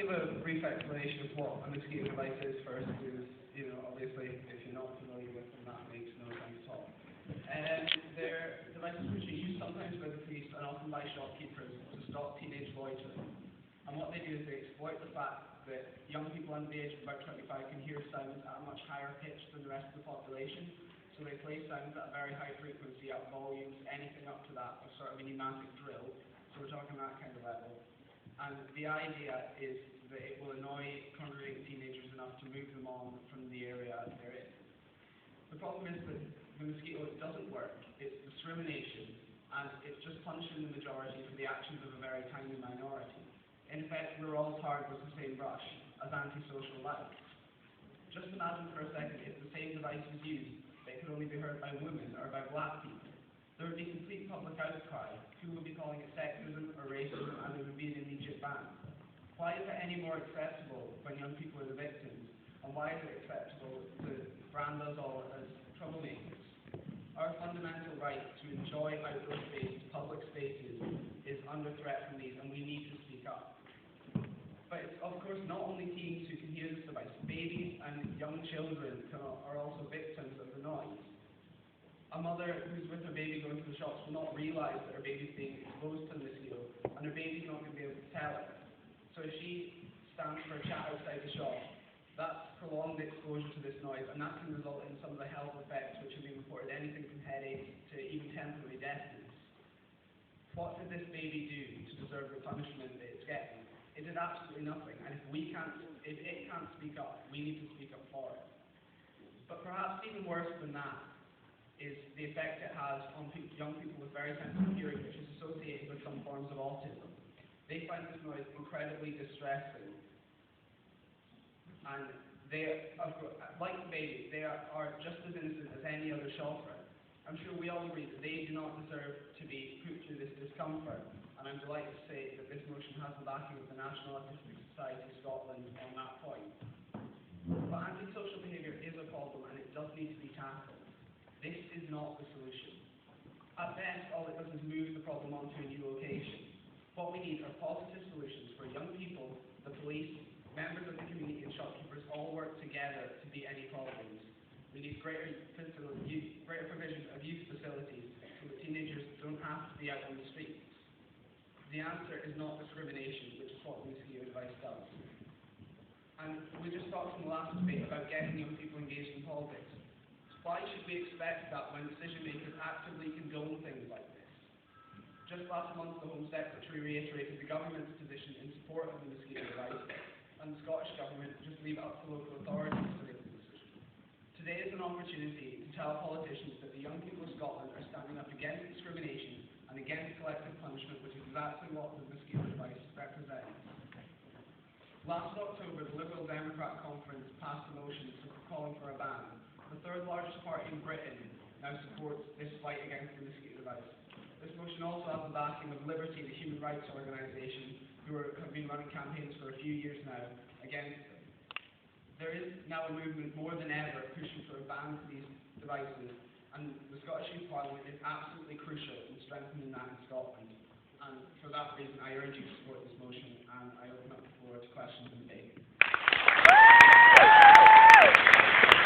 give a brief explanation of what a mosquito device is first, because, obviously, if you're not familiar with them, that makes no sense at all. They're devices which are used sometimes by the police and often by shopkeepers to stop teenage loitering. And what they do is they exploit the fact that young people under the age of about 25 can hear sounds at a much higher pitch than the rest of the population. So they play sounds at a very high frequency, at volumes, anything up to that, of sort of a pneumatic drill. So we're talking that kind of level. And the idea is that it will annoy congregating teenagers enough to move them on from the area they're in. The problem is that the mosquito doesn't work. It's discrimination, and it's just punishing the majority for the actions of a very tiny minority. In effect, we're all tarred with the same brush as antisocial louds. Just imagine for a second if the same device was used, it could only be heard by women or by black people. There would be complete public outcry. People would be calling it sexism or racism, and there would be an immediate ban. Why is it any more acceptable when young people are the victims? And why is it acceptable to brand us all as troublemakers? Our fundamental right to enjoy outdoor spaces, public spaces, is under threat from these, and we need to speak up. But it's, of course, not only teens who can hear this device. Babies and young children are also victims of the noise. A mother who's with her baby going to the shops will not realise that her baby's being exposed to the mosquito, and her baby's not going to be able to tell her. So if she stands for a chat outside the shop, that's prolonged exposure to this noise, and that can result in some of the health effects which have been reported, anything from headaches to even temporary deafness. What did this baby do to deserve the punishment that it's getting? It did absolutely nothing, and if it can't speak up, we need to speak up for it. But perhaps even worse than that is the effect it has on young people with very sensitive hearing, which is associated with some forms of autism. They find this noise incredibly distressing, and they, like the baby, they are just as innocent as any other shopper. I'm sure we all agree that they do not deserve to be put through this discomfort, and I'm delighted to say that this motion has the backing of the National Autistic Society of Scotland on that point. But antisocial behaviour is a problem, and it does need to be tackled. This is not the solution. At best, all it does is move the problem onto a new location. What we need are positive solutions where young people, the police, members of the community and shopkeepers all work together to beat any problems. We need greater provision of youth facilities so that teenagers don't have to be out on the streets. The answer is not discrimination, which is what the mosquito device does. And we just talked in the last debate about getting young people engaged in politics. Why should we expect that when decision makers actively condone things like this? Just last month, the Home Secretary reiterated the government's position in support of the mosquito device, and the Scottish Government just leave it up to local authorities to make the decision. Today is an opportunity to tell politicians that the young people of Scotland are standing up against discrimination and against collective punishment, which is exactly what the mosquito device represents. Last October, the Liberal Democrat Conference passed a motion calling for a ban. The third largest party in Britain now supports this fight against the mosquito device. This motion also has the backing of Liberty, the human rights organisation, who have been running campaigns for a few years now against them. There is now a movement more than ever pushing for a ban to these devices, and the Scottish Youth Parliament is absolutely crucial in strengthening that in Scotland. And for that reason, I urge you to support this motion, and I open up the floor to questions and debate.